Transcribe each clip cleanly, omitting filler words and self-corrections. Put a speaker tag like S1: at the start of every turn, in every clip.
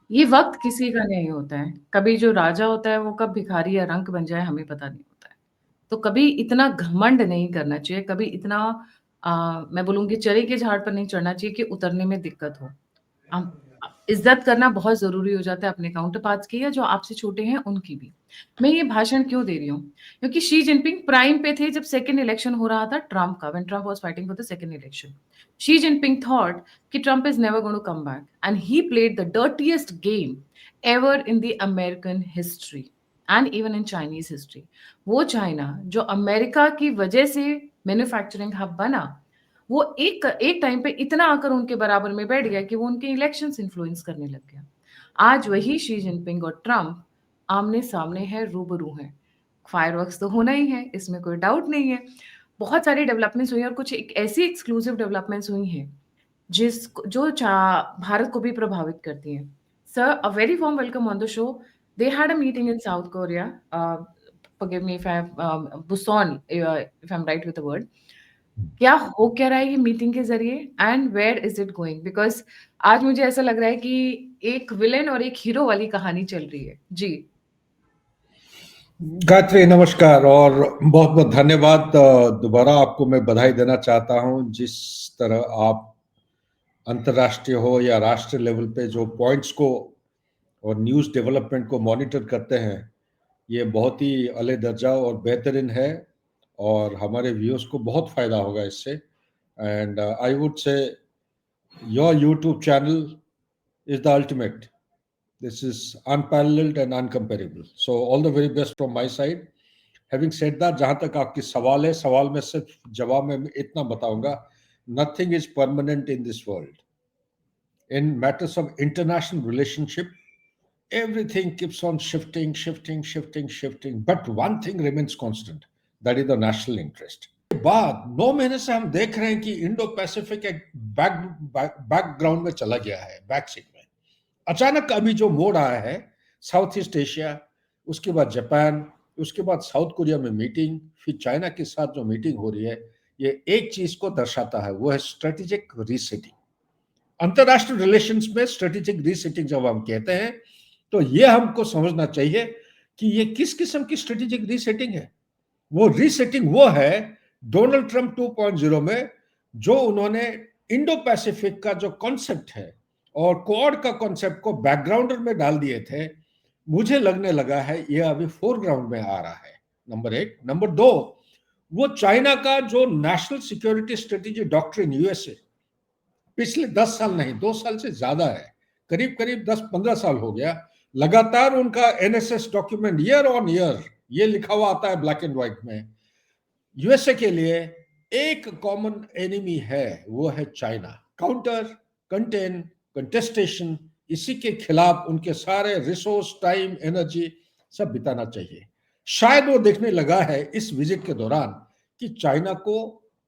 S1: ये वक़्त किसी का नहीं होता है। कभी जो राजा होता है वो कब भिखारी या रंक बन जाए हमें पता नहीं होता है। तो कभी इतना घमंड नहीं करना चाहिए, कभी इतना मैं बोलूँगी चरी के झाड़ पर नहीं चढ़ना चाहिए कि उतरने में दिक्कत हो। इज़्ज़त करना बहुत ज़रूरी हो जाता है अपने काउंटर पार्ट्स की या जो आपसे छोटे हैं उनकी भी। मैं ये भाषण क्यों दे रही हूँ? क्योंकि शी जिनपिंग प्राइम पे थे जब सेकंड इलेक्शन हो रहा था ट्रम्प का, when Trump was fighting for the second election. Xi Jinping thought कि Trump is never going to come back and he played the dirtiest game ever in the American history and even in Chinese history. वो China जो America की वजह से manufacturing hub बना, वो एक एक टाइम पे इतना आकर उनके बराबर में बैठ गया कि वो उनके इलेक्शंस इन्फ्लुएंस करने लग गया। आज वही शी जिनपिंग और ट्रम्प आमने-सामने हैं, रूबरू हैं। फायरवर्क्स तो होना ही है, इसमें कोई डाउट नहीं है। बहुत सारी डेवलपमेंट्स हुई हैं और कुछ एक ऐसी एक्सक्लूसिव डेवलपमेंट्स हुई हैं, जो भारत को भी प्रभावित करती हैं। Sir, a very warm welcome on the show. They had a meeting in South Korea. Forgive me if I have Busan, if I'm right with the word. क्या हो क्या रहा है ये मीटिंग के ज़रिए and where is it going? Because आज मुझे ऐसा लग रहा है कि एक विलेन और एक हीरो वाली कहानी चल रही है। जी।
S2: गायत्री नमस्कार और बहुत बहुत धन्यवाद। दोबारा आपको मैं बधाई देना चाहता हूं। जिस तरह आप अंतर्राष्ट्रीय हो या राष्ट्रीय लेवल पे जो पॉइंट्स को और न्यूज़ डेवलपमेंट को मॉनिटर करते हैं, ये बहुत ही अले दर्जा और बेहतरीन है और हमारे व्यूअर्स को बहुत फ़ायदा होगा इससे। And I would say your YouTube channel is the ultimate. This is unparalleled and uncomparable. So all the very best from my side. Having said that, जहां तक आपकी सवाल है, सवाल में सिर्फ जवाब में इतना बताऊंगा, nothing is permanent in this world. In matters of international relationship, everything keeps on shifting, but one thing remains constant, that is the national interest. बाद 9 महीने से हम देख रहे हैं कि इंडो पैसिफिक एक बैकग्राउंड में चला गया है, बैक सीट में। अचानक अभी जो मोड़ आया है, साउथ ईस्ट एशिया, उसके बाद जापान, उसके बाद साउथ कोरिया में मीटिंग, फिर चाइना के साथ जो मीटिंग हो रही है, ये एक चीज को दर्शाता है, वो है स्ट्रेटेजिक रीसेटिंग। अंतरराष्ट्रीय रिलेशंस में स्ट्रेटेजिक रीसेटिंग जब हम कहते हैं, तो ये हमको समझना चाहिए कि ये किस किस्म की स्ट्रेटेजिक रीसेटिंग है। वो रीसेटिंग वो है डोनाल्ड ट्रंप 2.0 में, जो उन्होंने इंडो पैसिफिक का जो कॉन्सेप्ट है और क्वाड का कॉन्सेप्ट को बैकग्राउंडर में डाल दिए थे। मुझे लगने लगा है ये अभी फोरग्राउंड में आ रहा है, नंबर एक। नंबर दो, वो चाइना का जो national security strategy doctrine USA पिछले 10 साल नहीं, 2 साल से ज्यादा है, करीब करीब 10-15 साल हो गया, लगातार उनका NSS document year on year ये लिखा हुआ आता है ब्लैक एंड व्हाइट में। यूएसए के लिए एक कॉमन एनिमी है, वो है चाइना। काउंटर, कंटेन, कंटेस्टेशन, इसी के खिलाफ उनके सारे रिसोर्स, टाइम, एनर्जी सब बिताना चाहिए। शायद वो देखने लगा है इस विजिट के दौरान कि चाइना को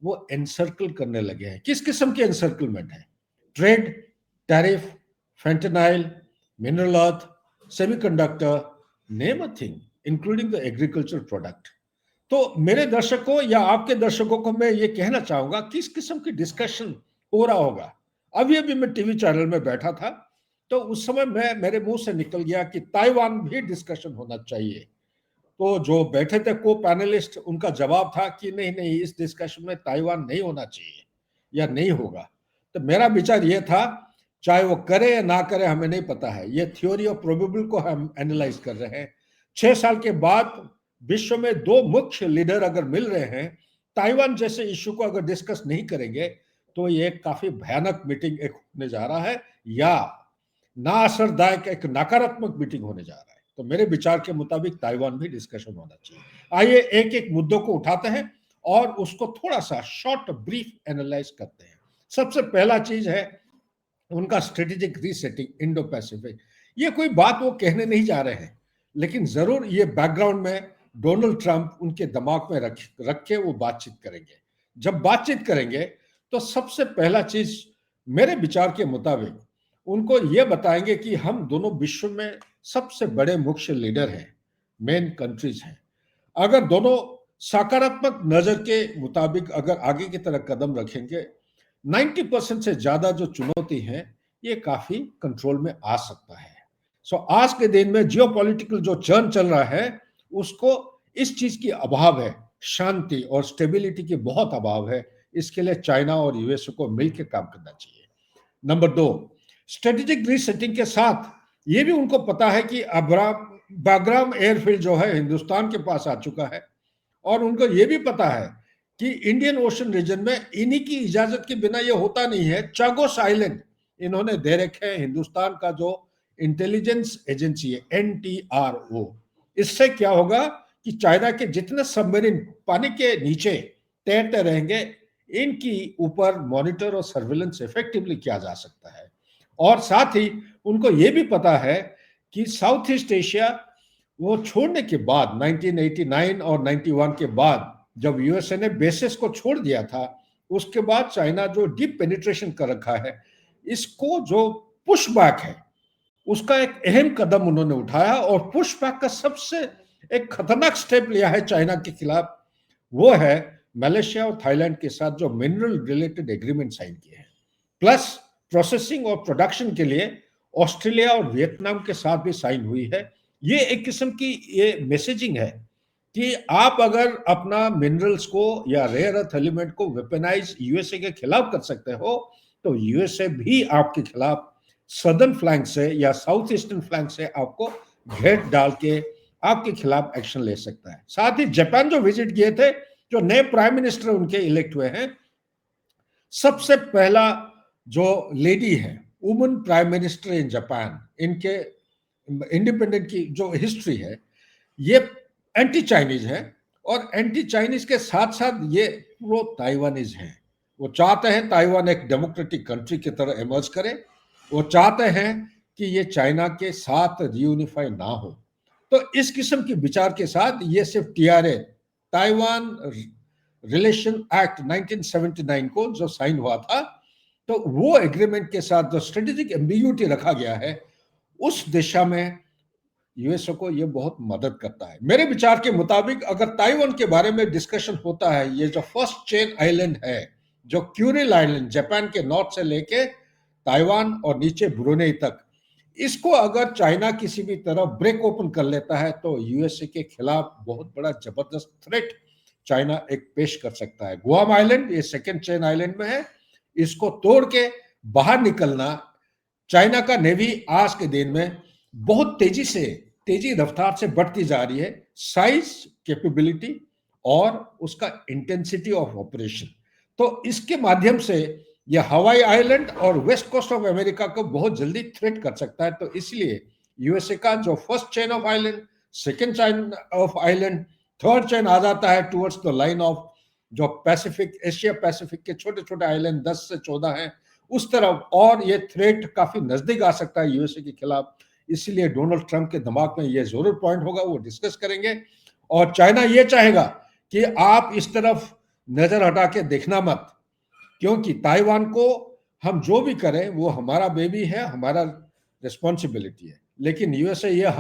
S2: वो एनसर्कल करने लगे हैं। किस किस्म के एनसर्कलमेंट है? Trade, tariff, fentanyl, mineral earth, semiconductor, name a thing, including the agriculture product. तो मेरे दर्शकों या आपके दर्शकों को मैं ये कहना चाहूंगा, किस किस्म की डिस्कशन हो रहा होगा। अभी अभी मैं टीवी चैनल में बैठा था, तो उस समय मेरे मुंह से निकल गया कि ताइवान भी डिस्कशन होना चाहिए। तो जो बैठे थे को पैनलिस्ट, उनका जवाब था कि नहीं नहीं, इस डिस्कशन में ताइवान नहीं होना चाहिए या नहीं होगा। तो मेरा विचार यह था, चाहे वो करे या ना करे हमें नहीं पता है, ये थ्योरी ऑफ प्रोबेबल को हम एनालाइज कर रहे हैं। 6 साल के बाद विश्व में दो मुख्य लीडर अगर मिल रहे हैं, ताइवान जैसे इश्यू को अगर डिस्कस नहीं करेंगे, तो ये काफी भयानक मीटिंग एक होने जा रहा है, या ना असरदायक एक नकारात्मक मीटिंग होने जा रहा है। तो मेरे विचार के मुताबिक ताइवान भी डिस्कशन होना चाहिए। आइए एक एक मुद्दों को उठाते हैं और उसको थोड़ा सा शॉर्ट ब्रीफ एनालाइज करते हैं। सबसे पहला चीज है उनका स्ट्रेटेजिक रीसेटिंग इंडो पैसिफिक। ये कोई बात वो कहने नहीं जा रहे हैं, लेकिन जरूर ये बैकग्राउंड में डोनाल्ड ट्रंप उनके दिमाग में रख के वो बातचीत करेंगे। जब बातचीत करेंगे तो सबसे पहला चीज मेरे विचार के मुताबिक उनको ये बताएंगे कि हम दोनों विश्व में सबसे बड़े मुख्य लीडर हैं, मेन कंट्रीज हैं। अगर दोनों सकारात्मक नजर के मुताबिक अगर आगे की तरफ कदम रखेंगे, 90% से ज्यादा जो चुनौती है ये काफी कंट्रोल में आ सकता है। सो आज के दिन में जियोपॉलिटिकल जो चर्न चल रहा है उसको इस चीज की अभाव है, शांति और स्टेबिलिटी की बहुत अभाव है। इसके लिए चाइना और यूएसए को मिलकर काम करना चाहिए। नंबर 2, स्ट्रेटेजिक रीसेटिंग के साथ ये भी उनको पता है कि बाग्राम एयरफील्ड जो है हिंदुस्तान के पास आ चुका है, और उनको ये भी पता है कि इंडियन ओशन रीजन में इन्हीं की इजाजत के बिना ये होता नहीं है। चागोस आइलैंड इन्होंने दे रखे हैं हिंदुस्तान का जो इंटेलिजेंस एजेंसी है एनटीआरओ। इससे क्या होगा कि चाइना के जितने सबमरीन पानी के नीचे तैरते रहेंगे, इनकी ऊपर मॉनिटर और सर्विलेंस इफेक्टिवली किया जा सकता है। और साथ ही उनको ये भी पता है कि साउथ ईस्ट एशिया वो छोड़ने के बाद 1989 और 91 के बाद जब यूएसए ने बेसिस को छोड़ दिया था, उसके बाद चाइना जो डीप पेनिट्रेशन कर रखा है, इसको जो पुश बैक है उसका एक अहम कदम उन्होंने उठाया, और पुश बैक का सबसे एक खतरनाक स्टेप लिया है चाइना के खिलाफ, वो है मलेशिया और थाईलैंड के साथ जो मिनरल रिलेटेड एग्रीमेंट साइन किए हैं, प्लस प्रोसेसिंग और प्रोडक्शन के लिए ऑस्ट्रेलिया और वियतनाम के साथ भी साइन हुई है। ये एक किस्म की ये मैसेजिंग है कि आप अगर अपना मिनरल्स को या रेयर अर्थ एलिमेंट को वेपनाइज यूएसए के खिलाफ कर सकते हो, तो यूएसए भी आपके खिलाफ सदर्न फ्लैंक से या साउथ ईस्टर्न फ्लैंक से आपको घेर डाल के आपके खिलाफ एक्शन ले सकता है। साथ ही जापान जो विजिट किए थे, जो नए प्राइम मिनिस्टर उनके इलेक्ट हुए हैं, सबसे पहला जो लेडी है woman prime minister in Japan, इनके इंडिपेंडेंट की जो हिस्ट्री है ये एंटी चाइनीज है, और एंटी चाइनीज के साथ साथ ये प्रो ताइवानीज हैं। वो चाहते हैं ताइवान एक डेमोक्रेटिक कंट्री की तरह इमर्ज करे, वो चाहते हैं कि ये चाइना के साथ रियूनिफाई ना हो। तो इस किस्म के विचार के साथ ये सिर्फ टीआरए ताइवान रिलेशन एक्ट 1979 को जो साइन हुआ था, तो वो एग्रीमेंट के साथ जो स्ट्रेटेजिक एम्बिग्यूटी रखा गया है, उस दिशा में यूएसए को ये बहुत मदद करता है। मेरे विचार के मुताबिक अगर ताइवान के बारे में डिस्कशन होता है, ये जो फर्स्ट चेन आइलैंड है, जो क्यूरिल आइलैंड जापान के नॉर्थ से लेके ताइवान और नीचे ब्रुनेई तक, इसको अगर चाइना किसी भी तरह ब्रेक ओपन कर लेता है, तो यूएसए के खिलाफ बहुत बड़ा जबरदस्त थ्रेट चाइना एक पेश कर सकता है। गुआम आइलैंड ये सेकेंड चेन आइलैंड में है, इसको तोड़ के बाहर निकलना चाइना का नेवी आज के दिन में बहुत तेजी रफ्तार से बढ़ती जा रही है, साइज, कैपेबिलिटी और उसका इंटेंसिटी ऑफ ऑपरेशन। तो इसके माध्यम से यह हवाई आइलैंड और वेस्ट कोस्ट ऑफ अमेरिका को बहुत जल्दी थ्रेट कर सकता है। तो इसलिए यूएसए का जो first chain of island, second chain of island, third chain आ जाता है टुवर्ड्स द लाइन ऑफ जो पैसिफिक, एशिया पैसिफिक के छोटे छोटे आइलैंड 10 से 14 हैं उस तरफ, और ये थ्रेट काफी नजदीक आ सकता है यूएसए के खिलाफ। इसलिए डोनाल्ड ट्रंप के दिमाग में ये जरूर पॉइंट होगा, वो डिस्कस करेंगे। और चाइना ये चाहेगा कि आप इस तरफ नजर हटा के देखना मत, क्योंकि ताइवान को हम जो भी करें वो हमारा बेबी है, हमारा रिस्पॉन्सिबिलिटी है। लेकिन यूएसए ये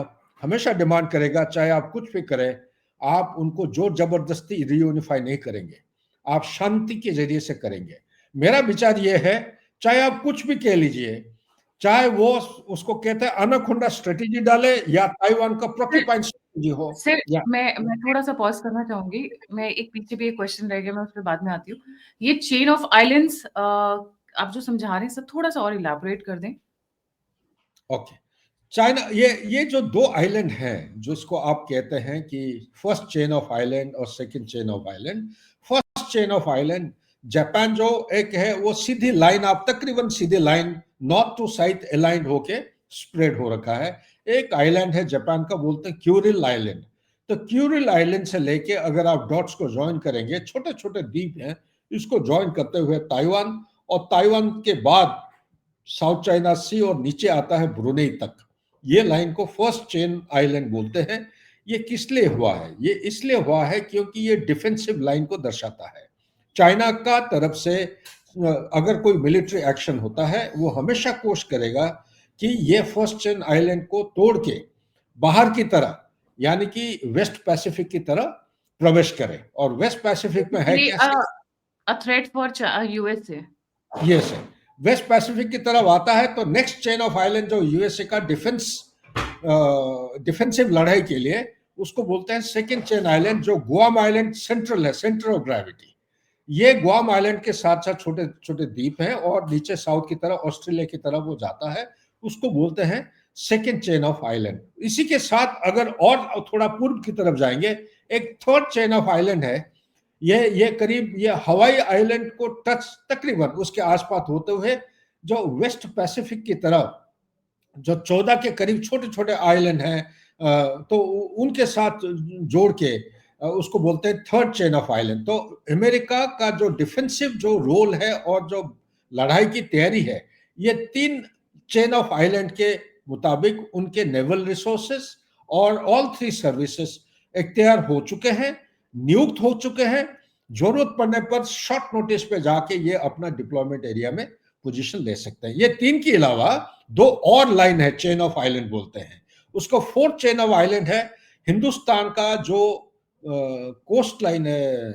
S2: हमेशा डिमांड करेगा, चाहे आप कुछ भी करें, आप उनको जोर जबरदस्ती रियूनिफाई नहीं करेंगे, आप शांति के जरिए से करेंगे। मेरा विचार ये है, चाहे आप कुछ भी कह लीजिए, चाहे वो उसको कहते हैं अनाकोंडा स्ट्रेटेजी डाले या ताइवान का प्रोक्यूपाइन स्ट्रेटेजी हो।
S1: सर, मैं थोड़ा-सा पॉज़ करना चाहूँगी। मैं एक पीछे भी एक क्वेश्चन रह गया, मैं उस पे बाद में आती हूँ। ये चेन ऑफ आइलैंड्स आप जो समझा रहे हैं सर, थोड़ा-सा और इलैबोरेट कर दें।
S2: ओके, चाइना ये जो दो आइलैंड हैं, जिसको आप कहते हैं कि फर्स्ट चेन ऑफ आइलैंड और second chain of island. First chain of island Japan जो एक है, वो सीधी लाइन, आप तकरीबन सीधी line north to south align होके स्प्रेड हो रखा है। एक आइलैंड है जापान का, बोलते हैं क्यूरिल आइलैंड। तो क्यूरिल आइलैंड से लेके अगर आप डॉट्स को ज्वाइन करेंगे, छोटे छोटे द्वीप हैं, इसको ज्वाइन करते हुए ताइवान, और ताइवान के बाद साउथ चाइना सी और नीचे आता है ब्रुनेई तक, ये लाइन को फर्स्ट चेन आइलैंड बोलते हैं। ये किस लिए हुआ है? ये इसलिए हुआ है क्योंकि ये डिफेंसिव लाइन को दर्शाता है। चाइना का तरफ से अगर कोई मिलिट्री एक्शन होता है, वो हमेशा कोशिश करेगा कि ये फर्स्ट चेन आइलैंड को तोड़ के बाहर की तरह, यानी कि वेस्ट पैसिफिक की तरह प्रवेश करे। और वेस्ट पैसिफिक में है क्या?
S1: A threat for USA.
S2: ये है, वेस्ट पैसिफिक की तरफ आता है, तो नेक्स्ट चेन ऑफ आइलैंड जो यूएसए का डिफेंस डिफेंसिव लड़ाई के लिए उसको बोलते हैं सेकेंड चेन आइलैंड, जो गुआम आइलैंड सेंट्रल है, सेंटर ऑफ ग्रेविटी। ये गुआम आइलैंड के साथ साथ छोटे छोटे द्वीप हैं और नीचे साउथ की तरफ ऑस्ट्रेलिया की तरफ वो जाता है, उसको बोलते हैं सेकेंड चेन ऑफ आइलैंड। इसी के साथ अगर और थोड़ा पूर्व की तरफ जाएंगे, एक थर्ड चेन ऑफ आइलैंड है। ये करीब ये हवाई आइलैंड को टच तकरीबन उसके आसपास होते हुए जो वेस्ट पैसिफिक की तरफ जो 14 के करीब छोटे छोटे आइलैंड हैं, तो उनके साथ जोड़ के उसको बोलते हैं थर्ड चेन ऑफ आइलैंड। तो अमेरिका का जो डिफेंसिव जो रोल है और जो लड़ाई की तैयारी है, ये 3 चेन ऑफ आइलैंड के मुताबिक उनके नेवल रिसोर्सेस और ऑल 3 सर्विसेज इख्तियार हो चुके हैं, नियुक्त हो चुके हैं। जरूरत पड़ने पर शॉर्ट नोटिस पे जाके ये अपना डिप्लॉयमेंट एरिया में पोजीशन ले सकते हैं। ये 3 के अलावा 2 और लाइन है, चेन ऑफ आइलैंड बोलते हैं उसको। फोर्थ चेन ऑफ आइलैंड है हिंदुस्तान का जो कोस्ट लाइन है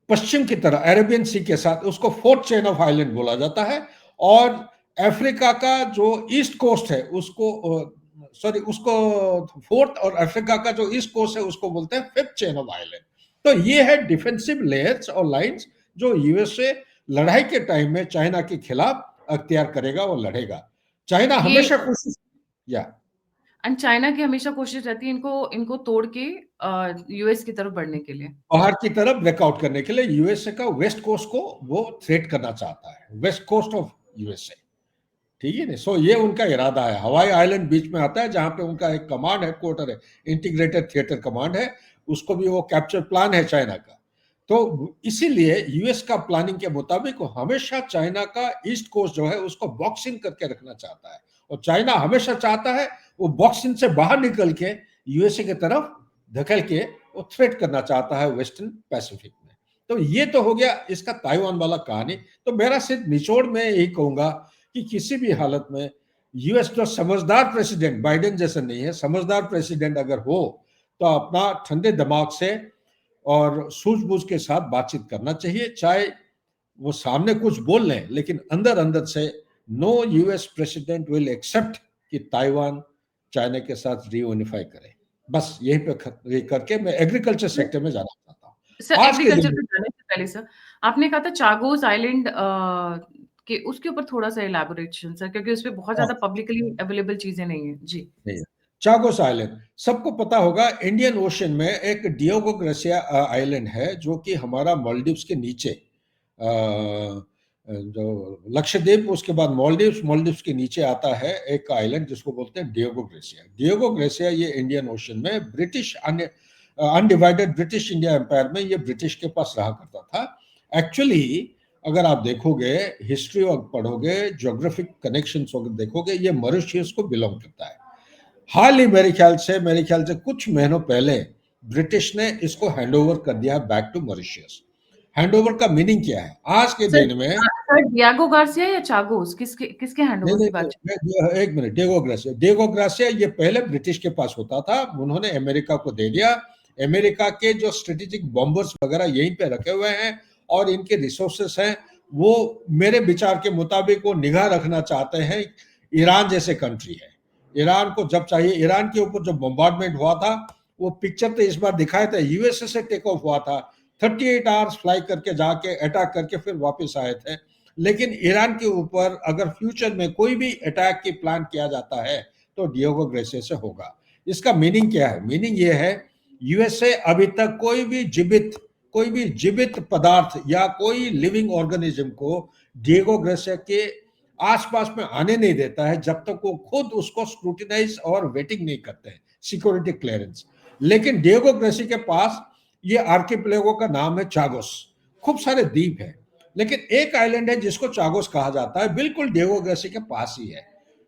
S2: पश्चिम की तरह अरेबियन सी के साथ, उसको फोर्थ चेन ऑफ आइलैंड बोला जाता है। और अफ्रीका का जो ईस्ट कोस्ट है उसको उसको फोर्थ, और अफ्रीका का जो ईस्ट कोस्ट है उसको बोलते हैं फिफ्थ चेन ऑफ आइलैंड। तो ये है डिफेंसिव लेयर्स और लाइंस जो यूएसए लड़ाई के टाइम में चाइना के खिलाफ अख्तियार करेगा और लड़ेगा। चाइना हमेशा कोशिश या
S1: एंड चाइना की हमेशा कोशिश रहती है इनको इनको तोड़ के यूएस की तरफ बढ़ने के लिए,
S2: बाहर की तरफ ब्रेकआउट करने के लिए। यूएसए का वेस्ट कोस्ट को वो थ्रेट करना चाहता है, वेस्ट कोस्ट ऑफ यूएसए, ठीक है ना। सो ये उनका इरादा है। हवाई आइलैंड बीच में आता है जहां पे उनका एक कमांड हेडक्वार्टर है, इंटीग्रेटेड थिएटर कमांड है, उसको भी वो कैप्चर प्लान है चाइना का। तो इसीलिए यूएस का प्लानिंग के मुताबिक वो हमेशा चाइना का ईस्ट कोस्ट जो है उसको बॉक्सिंग करके रखना चाहता है, और चाइना हमेशा चाहता है वो बॉक्सिंग से बाहर निकल के यूएसए की तरफ धकेल के वो थ्रेट करना चाहता है वेस्टर्न पैसिफिक में। तो ये तो हो गया इसका ताइवान वाला कहानी। तो मेरा सिर्फ निचोड़ में यही कहूंगा कि किसी भी हालत में यूएस जो समझदार प्रेसिडेंट, बाइडेन जैसा नहीं है, समझदार प्रेसिडेंट अगर हो तो अपना ठंडे दिमाग से और सूझबूझ के साथ बातचीत करना चाहिए। चाहे वो सामने कुछ बोल लें, लेकिन अंदर अंदर से no US president will accept कि ताइवान चाइना के साथ रीयूनिफाई करे। बस यही पे करके मैं एग्रीकल्चर सेक्टर में जाना चाहता हूँ।
S1: सर
S2: आज के
S1: एग्रीकल्चर
S2: दिन
S1: पे जाने से पहले सर, आपने कहा था चागोस आइलैंड के उसके ऊपर थोड़ा-सा इलैबोरेशन सर, क्योंकि उसपे बहुत ज़्यादा पब्लिकली अवेलेबल चीज़ें नहीं हैं। जी।
S2: नहीं है। चागोस आइलैंड सबको पता होगा, इंडियन ओशन में एक डियोगो ग्रेसिया आइलैंड है जो कि हमारा मालदीव्स के नीचे, जो लक्षद्वीप उसके बाद मालदीव्स, मालदीव्स के नीचे आता है एक आइलैंड जिसको बोलते हैं डियोगो ग्रेसिया। डियोगो ग्रेसिया ये इंडियन ओशन में British undivided British India empire में ये ब्रिटिश के पास रहा करता था। एक्चुअली अगर आप देखोगे, हिस्ट्री पढ़ोगे, ज्योग्राफिक कनेक्शन देखोगे, ये मॉरिशस को बिलोंग करता है। हाल ही मेरे ख्याल से कुछ महीनों पहले ब्रिटिश ने इसको हैंडओवर कर दिया बैक टू मॉरिशस। हैंडओवर का मीनिंग क्या है आज के दिन में?
S1: सर डियागो गार्सिया या चागोस किसके किसके
S2: नहीं
S1: हैंडओवर की बात?
S2: नहीं, एक मिनट। डिएगो ग्रासिया ये पहले ब्रिटिश के पास होता था, उन्होंने अमेरिका को दे दिया। अमेरिका के जो स्ट्रेटेजिक बॉम्बर्स वगैरह यहीं पे रखे हुए हैं और इनके रिसोर्सेस हैं, वो मेरे विचार के मुताबिक वो निगाह रखना चाहते हैं। ईरान जैसे कंट्री है, ईरान को जब चाहिए, ईरान के ऊपर जो बम्बार्डमेंट हुआ था, वो पिक्चर तो इस बार दिखाया था, यूएसए से टेक ऑफ हुआ था, 38 आवर्स फ्लाई करके जाके अटैक करके फिर वापस आए थे। लेकिन ईरान के ऊपर अगर फ्यूचर में कोई भी अटैक की प्लान किया जाता है तो डियोगो ग्रेसिया से होगा। इसका मीनिंग क्या है? मीनिंग ये है, यूएसए अभी तक कोई भी जीवित पदार्थ या कोई लिविंग ऑर्गेनिज्म को डियोगो ग्रेसिया के आसपास में आने नहीं देता है जब तक वो खुद उसको स्क्रूटिनाइज और वेटिंग नहीं करते हैं, सिक्योरिटी क्लियरेंस। लेकिन डियोगो ग्रेसिया के पास ये आर्किपेलागो का नाम है चागोस, खूब सारे द्वीप है, लेकिन एक आइलैंड है जिसको चागोस कहा जाता है, बिल्कुल डियोगो ग्रेसिया के पास ही है।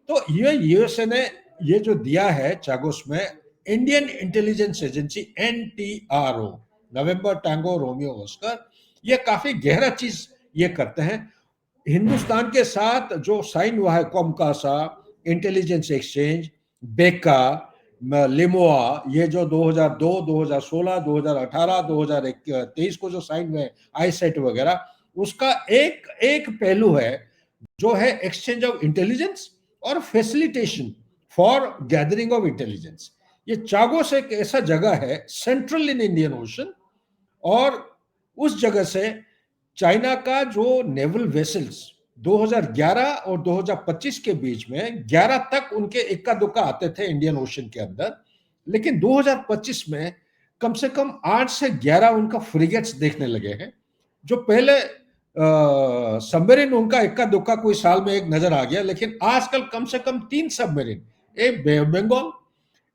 S2: तो ये यूएसए ने ये जो दिया है चागोस में, इंडियन इंटेलिजेंस एजेंसी एनटीआरओ, नवंबर टैंगो रोमियो ऑस्कर, ये काफी गहरा चीज ये करते हैं। हिंदुस्तान के साथ जो साइन हुआ है कॉमकासा, इंटेलिजेंस एक्सचेंज, बेका, लिमोआ, ये जो 2002, 2016, 2018, 2023 को जो साइन हुए आईसेट वगैरह, उसका एक एक पहलू है जो है एक्सचेंज ऑफ इंटेलिजेंस और facilitation for gathering of intelligence. ये चागोस एक ऐसा जगह है सेंट्रल इन इंडियन ओशन, और उस जगह से चाइना का जो नेवल वेसल्स 2011 और 2025 के बीच में 11 तक उनके इक्का दुक्का आते थे इंडियन ओशन के अंदर, लेकिन 2025 में कम से कम 8 से 11 उनका फ्रिगेट्स देखने लगे हैं। जो पहले सबमरीन उनका इक्का दुक्का कोई साल में एक नजर आ गया, लेकिन आजकल कम से कम 3 सबमरीन, एक बे ऑफ बंगाल,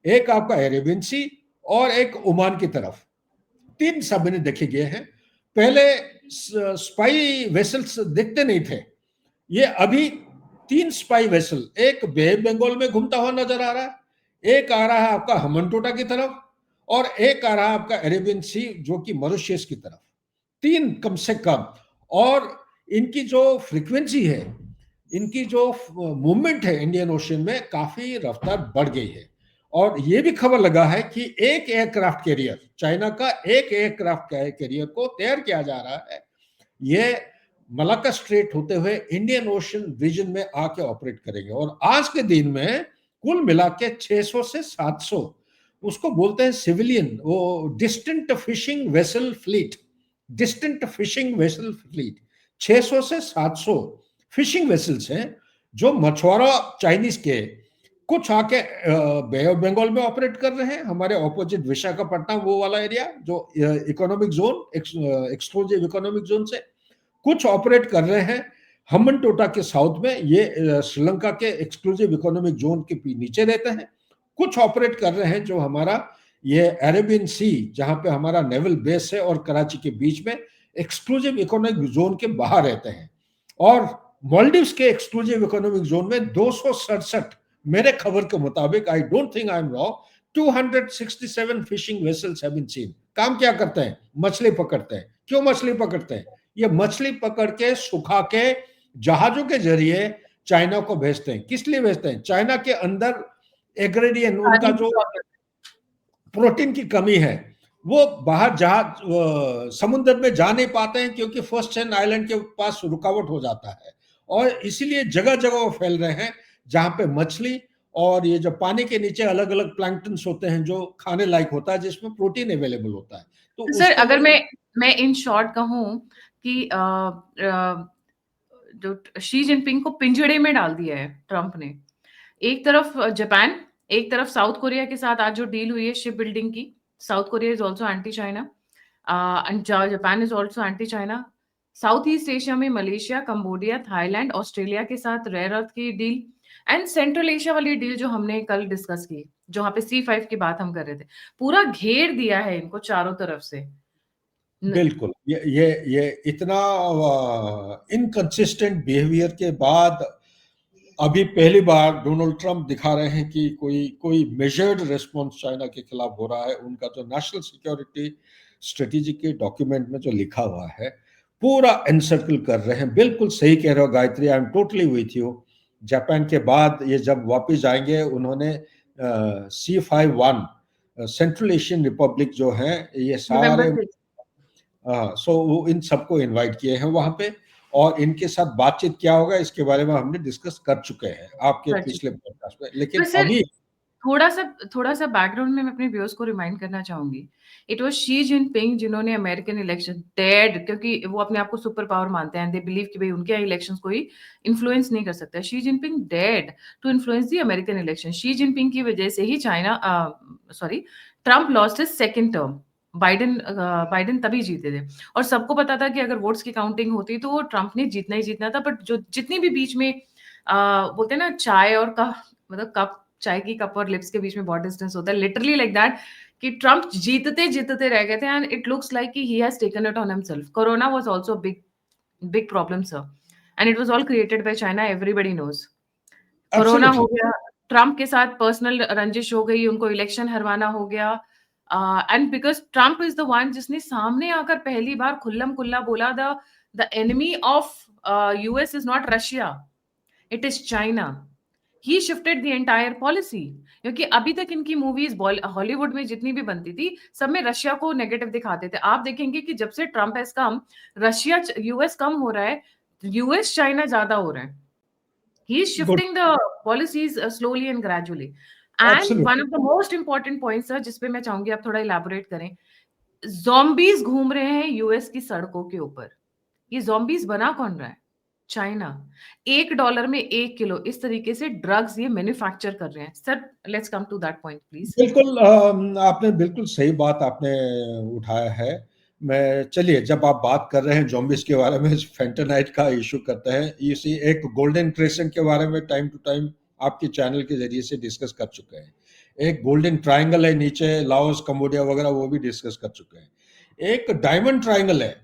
S2: एक आपका अरेबियन सी, और एक ओमान की तरफ, 3 सबमरीन देखे गए हैं। पहले स्पाई वेसल्स दिखते नहीं थे, ये अभी 3 स्पाई वेसल, एक बे ऑफ बंगाल में घूमता हुआ नजर आ रहा है, एक आ रहा है आपका हमनटोटा की तरफ, और एक आ रहा है आपका अरेबियन सी जो कि मॉरिशस की तरफ। 3 कम से कम। और इनकी जो फ्रीक्वेंसी है, इनकी जो मूवमेंट है इंडियन ओशन में, काफी रफ्तार बढ़ गई है। और ये भी खबर लगा है कि एक एयरक्राफ्ट कैरियर, चाइना का एक एयरक्राफ्ट कैरियर को तैयार किया जा रहा है, ये मलाक्का स्ट्रेट होते हुए इंडियन ओशन रीजन में आके ऑपरेट करेंगे। और आज के दिन में कुल मिला के 600 से 700, उसको बोलते हैं सिविलियन, वो distant fishing vessel fleet, distant fishing vessel fleet, 600 से 700 फिशिंग वेसल्स हैं जो मछुआरा चाइनीज के, कुछ आके बे ऑफ बंगाल में ऑपरेट कर रहे हैं, हमारे ऑपोजिट विशाखापट्टनम वो वाला एरिया जो economic zone, exclusive economic zone से, कुछ ऑपरेट कर रहे हैं हमनटोटा के साउथ में, ये श्रीलंका के एक्सक्लूसिव इकोनॉमिक जोन के नीचे रहते हैं, कुछ ऑपरेट कर रहे हैं जो हमारा ये अरेबियन सी जहां पे हमारा नेवल बेस है और कराची के बीच में एक्सक्लूसिव इकोनॉमिक जोन के बाहर रहते हैं। और मालदीव्स के एक्सक्लूसिव इकोनॉमिक जोन में 267, मेरे खबर के मुताबिक, I don't think I am wrong, 267 fishing vessels have been seen. काम क्या करते हैं? मछली पकड़ते हैं। क्यों मछली पकड़ते हैं? ये मछली पकड़ के सुखा के जहाजों के जरिए चाइना को भेजते हैं। किस लिए भेजते हैं? चाइना के अंदर एग्रेडियन, उनका जो प्रोटीन की कमी है, वो बाहर जहाज समुद्र में जा नहीं पाते हैं क्योंकि फर्स्ट चैन आइलैंड के पास रुकावट हो जाता है, और इसीलिए जगह जगह वो फैल रहे हैं जहां पे मछली और ये जो पानी के नीचे अलग अलग प्लैंक्टन्स होते हैं जो खाने लायक होता है, जिसमें प्रोटीन अवेलेबल होता है, तो
S1: सर
S2: उसको
S1: अगर मैं इन शॉर्ट कहूं कि जो शी जिनपिंग को पिंजड़े में डाल दिया है ट्रंप ने। एक तरफ जापान, एक तरफ साउथ कोरिया के साथ आज जो डील हुई है शिप बिल्डिंग की, south Korea is also anti China and Japan is also anti China. South east Asia में मलेशिया, कंबोडिया, थाईलैंड, ऑस्ट्रेलिया के साथ रेयर अर्थ की डील, एंड सेंट्रल एशिया वाली डील जो हमने कल डिस्कस की, जो वहां पे C5 की बात हम कर रहे थे, पूरा घेर दिया है इनको चारों तरफ से।
S2: बिल्कुल, ये इतना इनकंसिस्टेंट बिहेवियर के बाद अभी पहली बार डोनाल्ड ट्रंप दिखा रहे हैं कि कोई कोई मेजर्ड रिस्पॉन्स चाइना के खिलाफ हो रहा है। उनका जो नेशनल सिक्योरिटी स्ट्रेटेजी के डॉक्यूमेंट में जो लिखा हुआ है, पूरा एनसर्कल कर रहे हैं। बिल्कुल सही कह रहे हो Gayatri, I am totally with you. Japan के बाद ये जब वापस आएंगे, उन्होंने C51 सेंट्रल एशियन रिपब्लिक जो है, ये सारे,
S1: नवंबर 6।
S2: सो वो इन सबको इनवाइट किए हैं वहां पे, और इनके साथ बातचीत क्या होगा इसके बारे में हमने डिस्कस कर चुके हैं आपके
S1: कर
S2: पिछले
S1: चुके।
S2: पॉडकास्ट में।
S1: तो
S2: लेकिन
S1: सर
S2: अभी
S1: थोड़ा सा बैकग्राउंड में मैं अपने व्यूअर्स को रिमाइंड करना चाहूंगी। इट वाज शी जिनपिंग जिन्होंने अमेरिकन इलेक्शन डेड, क्योंकि वो अपने आप को सुपर पावर मानते हैं, दे बिलीव कि भाई उनके इलेक्शंस कोई इन्फ्लुएंस नहीं कर सकता। Xi Jinping did to influence the American election. Xi Jinping की वजह से ही Trump lost his second term. Biden तभी जीते थे, और सबको पता था कि अगर वोट्स की काउंटिंग होती तो ट्रम्प ने जीतना ही जीतना था। बट जो जितनी भी बीच में बोलते हैं ना, चाय और मतलब कप, चाय की कप और लिप्स के बीच में बहुत डिस्टेंस होता है, लिटरली लाइक दैट, कि ट्रम्प जीतते जीतते रह गए थे, एंड इट लुक्स लाइक कि he has taken it on himself. Corona was also big big problem sir, and it was all created by China, everybody knows. Corona हो
S2: absolutely
S1: गया, Trump के साथ पर्सनल रंजिश हो गई, उनको इलेक्शन हरवाना हो गया, and because Trump is the one जिसने सामने आकर पहली बार खुल्लम खुल्ला बोला, the enemy of US is not Russia, it is China. He shifted the entire policy, क्योंकि अभी तक इनकी मूवीज हॉलीवुड में जितनी भी बनती थी, सब में रशिया को नेगेटिव दिखाते थे। आप देखेंगे कि जब से Trump has come, Russia US कम हो रहा है, US चाइना ज्यादा हो रहा है। He is
S2: good,
S1: shifting the policies slowly and gradually. And one
S2: absolutely.
S1: of the most important points है जिस पे मैं चाहूंगी आप थोड़ा elaborate करें, zombies घूम रहे हैं यूएस की सड़कों के ऊपर। ये zombies बना कौन रहा है? चाइना। $1 में 1 किलो इस तरीके से ड्रग्स ये मैन्युफैक्चर कर रहे हैं। Sir, let's come to that point please.
S2: बिल्कुल, आपने बिल्कुल सही बात आपने उठाया है। मैं चलिए, जब आप बात कर रहे हैं ज़ॉम्बीज़ के बारे में, फेंटानाइट का इश्यू करते हैं। इसी एक गोल्डन क्रेसेंट के बारे में टाइम टू टाइम आपके चैनल के ज़रिए से डिस्कस कर चुके हैं। एक गोल्डन ट्रायंगल है नीचे, लाओस, कंबोडिया वगैरह, वो भी डिस्कस कर चुके हैं। एक डायमंड ट्रायंगल है,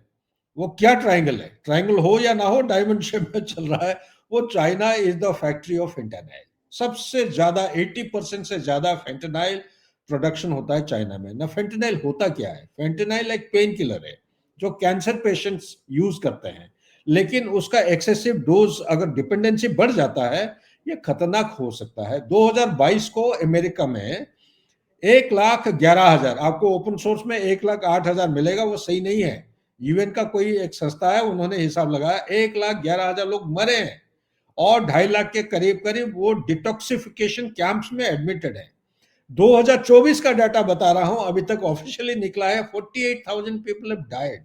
S2: वो क्या ट्रायंगल है? ट्रायंगल हो या ना हो, डायमंड शेप में चल रहा है। वो China is the factory of fentanyl. सबसे ज्यादा 80% से ज्यादा फेंटानाइल प्रोडक्शन होता है चाइना में। ना, फेंटानाइल होता क्या है? फेंटानाइल एक पेन किलर है जो कैंसर पेशेंट्स यूज करते हैं, लेकिन उसका एक्सेसिव डोज अगर डिपेंडेंसी बढ़ जाता है, ये खतरनाक हो सकता है। 2022 को अमेरिका में 1,11,000, आपको ओपन सोर्स में 1,08,000 मिलेगा, वो सही नहीं है। यूएन का कोई एक संस्था है, उन्होंने हिसाब लगाया 1,11,000 लोग मरे हैं और 2.5 लाख के करीब करीब वो डिटॉक्सिफिकेशन कैंप्स में एडमिटेड है। 2024 का डाटा बता रहा हूं, अभी तक ऑफिशियली निकला है, 48,000 पीपल हैव डाइड।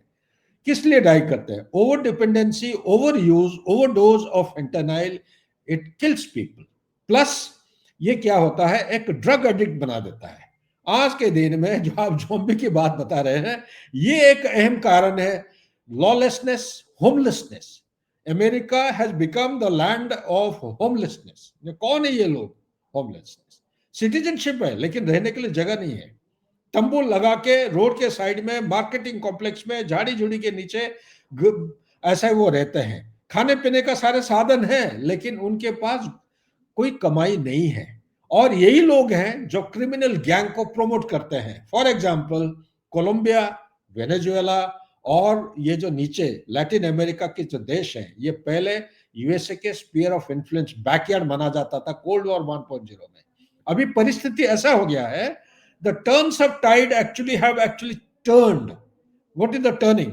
S2: किस लिए डाई करते हैं? Over dependency, over use, overdose of fentanyl, it kills people. Plus ये क्या होता है, एक ड्रग एडिक्ट बना देता है। आज के दिन में जो आप ज़ॉम्बी की बात बता रहे हैं, ये एक अहम कारण है। Lawlessness, homelessness. America has become the land of homelessness. कौन है ये लोग? होमलेसनेस। सिटीजनशिप है, लेकिन रहने के लिए जगह नहीं है। तंबू लगा के रोड के साइड में, मार्केटिंग कॉम्प्लेक्स में, झाड़ी झुड़ी के नीचे ऐसे वो रहते हैं। खाने पीने का सारे साधन है, लेकिन उनके पास कोई कमाई नहीं है। और यही लोग हैं जो क्रिमिनल गैंग को प्रमोट करते हैं। फॉर एग्जाम्पल, कोलंबिया, वेनेजुएला और ये जो नीचे लैटिन अमेरिका के जो देश हैं, ये पहले यूएसए के स्पीयर ऑफ इन्फ्लुएंस, बैकयार्ड माना जाता था कोल्ड वॉर 1.0 में। अभी परिस्थिति ऐसा हो गया है, the turns of tide actually have actually turned. What is the turning?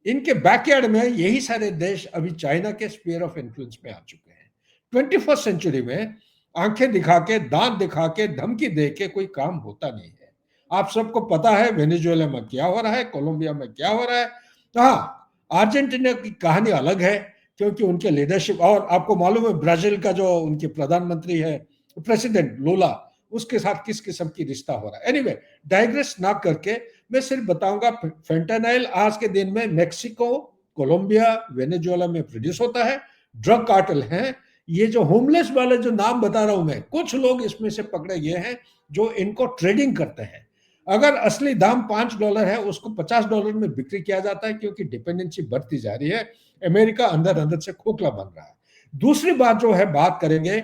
S2: इनके बैकयार्ड में यही सारे देश अभी चाइना के स्पीयर ऑफ इन्फ्लुएंस में आ चुके हैं। 21st सेंचुरी में आंखें दिखा के, दांत दिखा के, धमकी दे के कोई काम होता नहीं है। आप सबको पता है वेनेजुएला में क्या हो रहा है, कोलंबिया में क्या हो रहा है। हाँ, अर्जेंटीना की कहानी अलग है, क्योंकि उनके लीडरशिप, और आपको मालूम है ब्राजील का जो उनके प्रधानमंत्री है, प्रेसिडेंट लूला, उसके साथ किस किस्म की रिश्ता हो रहा है। एनीवे, डाइग्रेस ना करके मैं सिर्फ बताऊंगा, फेंटानाइल आज के दिन में मेक्सिको, कोलंबिया, वेनेजुएला में प्रोड्यूस होता है। ड्रग कार्टेल हैं ये। जो होमलेस वाले जो नाम बता रहा हूं मैं, कुछ लोग इसमें से पकड़े गए हैं जो इनको ट्रेडिंग करते हैं। अगर असली दाम $5 है, उसको $50 में बिक्री किया जाता है, क्योंकि डिपेंडेंसी बढ़ती जा रही है। अमेरिका अंदर अंदर से खोखला बन रहा है। दूसरी बात जो है, बात करेंगे,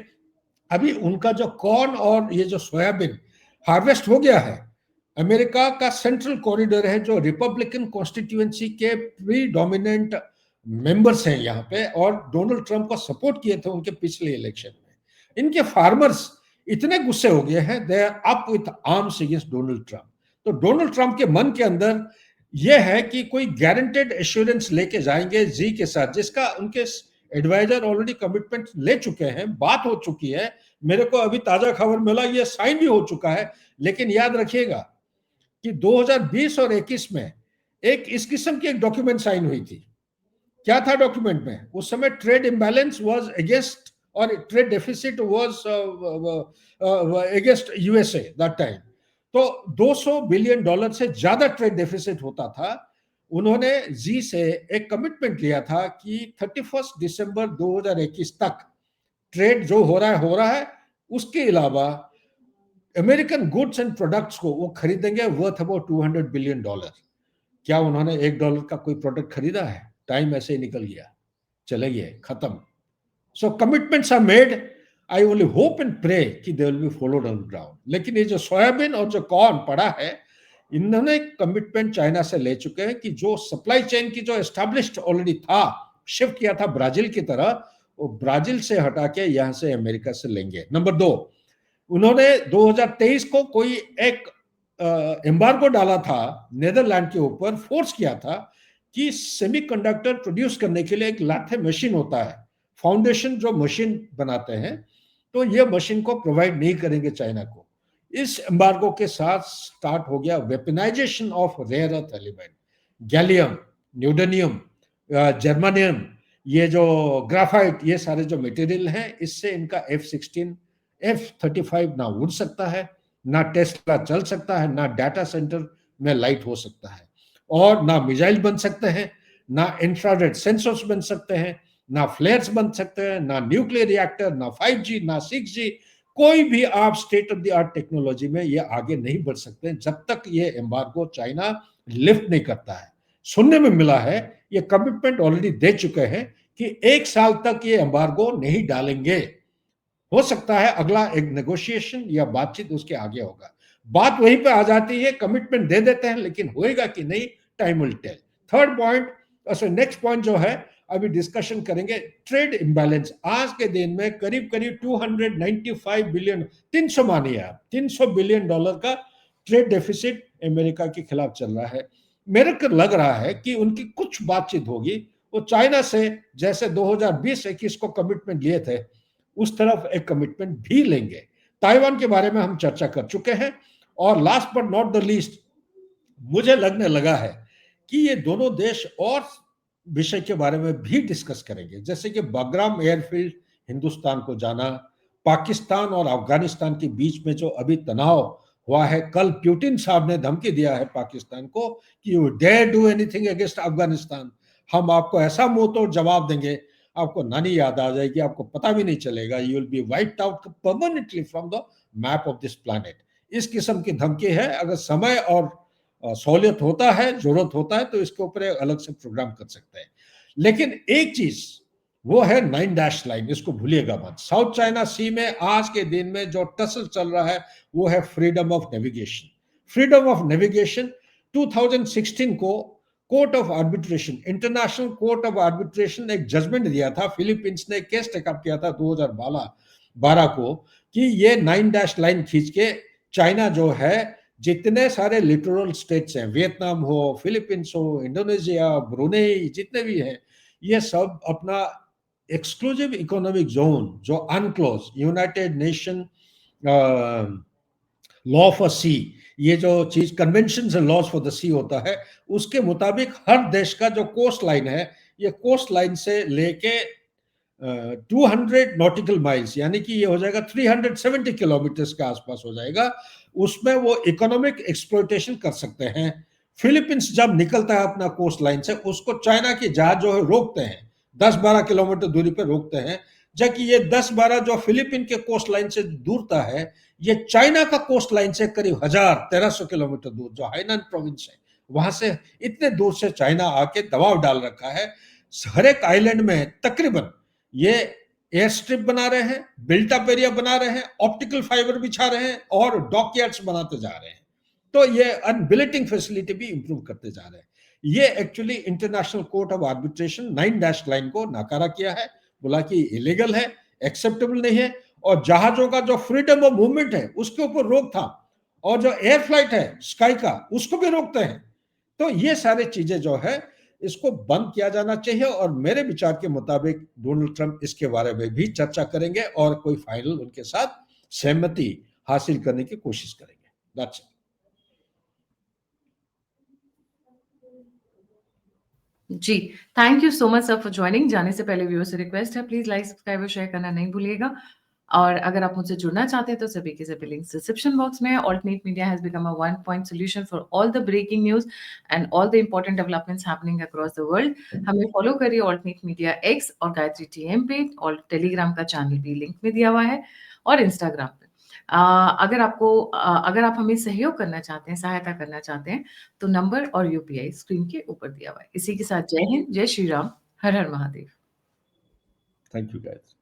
S2: अभी उनका जो कॉर्न और ये जो सोयाबीन हार्वेस्ट हो गया है। अमेरिका का सेंट्रल कॉरिडोर है, जो रिपब्लिकन कॉन्स्टिट्यूएंसी के प्रीडोमिनेंट मेंबर्स हैं यहाँ पे, और डोनाल्ड ट्रंप को सपोर्ट किए थे उनके पिछले इलेक्शन में। इनके फार्मर्स इतने गुस्से हो गए हैं, they are up with arms against Donald Trump. तो डोनाल्ड ट्रंप के मन के अंदर यह है कि कोई गारंटेड एश्योरेंस लेके जाएंगे जी के साथ, जिसका उनके एडवाइजर ऑलरेडी कमिटमेंट ले चुके हैं, बात हो चुकी है। मेरे को अभी ताजा खबर मिला, ये साइन भी हो चुका है। लेकिन याद रखिएगा कि 2020 और 21 में एक इस किस्म की एक डॉक्यूमेंट साइन हुई थी। क्या था डॉक्यूमेंट में? उस समय ट्रेड इम्बैलेंस वाज अगेंस्ट, और trade deficit was against USA that time. तो $200 बिलियन से ज्यादा ट्रेड डेफिसिट होता था। उन्होंने जी से एक कमिटमेंट लिया था कि 31 दिसंबर 2021 तक ट्रेड जो हो रहा है, उसके अलावा अमेरिकन गुड्स एंड प्रोडक्ट्स को वो खरीदेंगे वर्थ अबाउट $200 बिलियन। क्या उन्होंने $1 का कोई प्रोडक्ट खरीदा है? टाइम ऐसे ही निकल गया, चले गए, खत्म। So commitments are made. I only hope and pray कि they will be followed on ground. लेकिन ये जो सोयाबीन और जो कॉर्न पड़ा है, इन्होंने कमिटमेंट चाइना से ले चुके हैं कि जो सप्लाई चेन की जो एस्टैब्लिश्ड ऑलरेडी था, शिफ्ट किया था ब्राजील की तरह, वो ब्राजील से हटा के यहां से अमेरिका से लेंगे। नंबर 2, उन्होंने 2023 को कोई एक एम्बार्गो डाला था नेदरलैंड के ऊपर, फोर्स किया था कि सेमीकंडक्टर प्रोड्यूस करने के लिए एक लाथे मशीन होता है, फाउंडेशन जो मशीन बनाते हैं, तो ये मशीन को प्रोवाइड नहीं करेंगे चाइना को। इस एम्बार्गो के साथ स्टार्ट हो गया weaponization of rare earth element, gallium, neodymium, germanium, ये जो ग्राफाइट, ये सारे जो मटेरियल हैं, इससे इनका F-16, F-35 ना उड़ सकता है, ना टेस्ला चल सकता है, ना डाटा सेंटर में लाइट हो सकता है, और ना मिसाइल बन सकते हैं, ना इंफ्रारेड सेंसर्स बन सकते हैं, ना फ्लेयर्स बन सकते हैं, ना न्यूक्लियर रिएक्टर, ना 5G, ना 6G, कोई भी आप state of the art technology में ये आगे नहीं बढ़ सकते जब तक ये एम्बार्गो चाइना लिफ्ट नहीं करता है। सुनने में मिला है ये कमिटमेंट ऑलरेडी दे चुके हैं कि 1 साल तक ये एम्बार्गो नहीं डालेंगे। हो सकता है अगला एक नेगोशिएशन या बातचीत उसके आगे होगा। बात वहीं पे आ जाती है, कमिटमेंट दे देते हैं, लेकिन होएगा कि नहीं, time will tell. Third point, next point जो है अभी डिस्कशन करेंगे, ट्रेड इंबैलेंस। आज के दिन में करीब करीब 295 बिलियन, 300 मानिए आप, $300 बिलियन का ट्रेड डेफिसिट अमेरिका के खिलाफ चल रहा है। मेरे को लग रहा है कि उनकी कुछ बातचीत होगी, वो चाइना से जैसे 2020-21 को कमिटमेंट लिए थे, उस तरफ एक कमिटमेंट भी लेंगे। ताइवान के बारे में हम चर्चा कर चुके हैं, और last but not the least, मुझे लगने लगा है कि ये दोनों देश और विषय के बारे में भी डिस्कस करेंगे, जैसे कि बाग्राम एयरफील्ड हिंदुस्तान को जाना, पाकिस्तान और अफगानिस्तान के बीच में जो अभी तनाव हुआ है, कल पुतिन साहब ने धमकी दिया है पाकिस्तान को कि you dare do anything against Afghanistan, हम आपको ऐसा मुंह तोड़ जवाब देंगे, आपको नानी याद आ जाएगी, आपको पता भी नहीं चलेगा, you will be wiped out permanently from the map of this planet. इस किस्म की धमकी है। अगर समय और सहूलियत होता है, जरूरत होता है, तो इसके ऊपर अलग से प्रोग्राम कर सकते हैं। लेकिन एक चीज वो है 9 डैश लाइन, इसको भूलिएगा मत। साउथ चाइना सी में आज के दिन में जो टसल चल रहा है वो है freedom of navigation. Freedom of navigation 2016 को court of arbitration, international court of arbitration एक जजमेंट दिया था, फिलीपींस ने केस टेकअप किया था 2012 को कि ये 9 डैश लाइन खींच के चाइना जो है जितने सारे लिटोरल स्टेट्स हैं, वियतनाम हो, फिलीपींस हो, इंडोनेशिया, ब्रुनेई, जितने भी हैं, ये सब अपना एक्सक्लूसिव इकोनॉमिक जोन जो UNCLOS United Nation law for sea, ये जो चीज convention and laws for the sea होता है, उसके मुताबिक हर देश का जो कोस्ट लाइन है, ये कोस्ट लाइन से लेके 200 नॉटिकल माइल्स, यानी कि ये हो जाएगा 370 किलोमीटर के आसपास हो जाएगा, उसमें वो इकोनॉमिक एक्सप्लॉयटेशन कर सकते हैं। फिलीपींस जब निकलता है अपना कोस्ट लाइन से, उसको चाइना के जहाज जो है रोकते हैं, 10-12 किलोमीटर दूरी पर रोकते हैं, जबकि ये 10-12 जो फिलीपीन के कोस्ट लाइन से दूरता है, ये चाइना का कोस्ट लाइन से करीब 1300 किलोमीटर दूर, जो हाइनान प्रोविंस है, वहां से इतने दूर से चाइना आके दबाव डाल रखा है। हर एक आइलैंड में तकरीबन ये एयर स्ट्रिप बना रहे हैं, बिल्ट अप एरिया बना रहे हैं, ऑप्टिकल फाइबर बिछा रहे हैं, और डॉकयार्ड्स बनाते जा रहे हैं। तो ये अनबिलेटिंग फैसिलिटी भी इंप्रूव करते जा रहे हैं। ये actually international court of arbitration 9 dash line को नकारा किया है, बोला कि इलीगल है, एक्सेप्टेबल नहीं है, और जहाजों का जो फ्रीडम ऑफ मूवमेंट है उसके ऊपर रोक था, और जो एयर फ्लाइट है स्काई का, उसको भी रोकते हैं। तो ये सारी चीजें जो है, इसको बंद किया जाना चाहिए, और मेरे विचार के मुताबिक डोनाल्ड ट्रंप इसके बारे में भी चर्चा करेंगे और कोई फाइनल उनके साथ सहमति हासिल करने की कोशिश करेंगे। That's it.
S1: जी, thank you so much sir for joining. जाने से पहले व्यूअर्स से रिक्वेस्ट है, प्लीज लाइक, सब्सक्राइब और शेयर करना नहीं भूलिएगा। और अगर आप मुझसे जुड़ना चाहते हैं तो सभी के सभी लिंक्स डिस्क्रिप्शन बॉक्स में है। Alternate media has become a one point solution for all the breaking news and all the important developments happening across the world. हमें फॉलो करिए ऑल्टरनेट मीडिया एक्स और गायत्री टीएम पे, और टेलीग्राम का channel भी link में दिया हुआ है, और इंस्टाग्राम पे। अगर आप हमें सहयोग करना चाहते हैं, सहायता करना चाहते हैं, तो नंबर और यूपीआई स्क्रीन के ऊपर दिया हुआ है। इसी के साथ जय हिंद, जय श्री राम, हर हर महादेव।
S2: Thank you guys.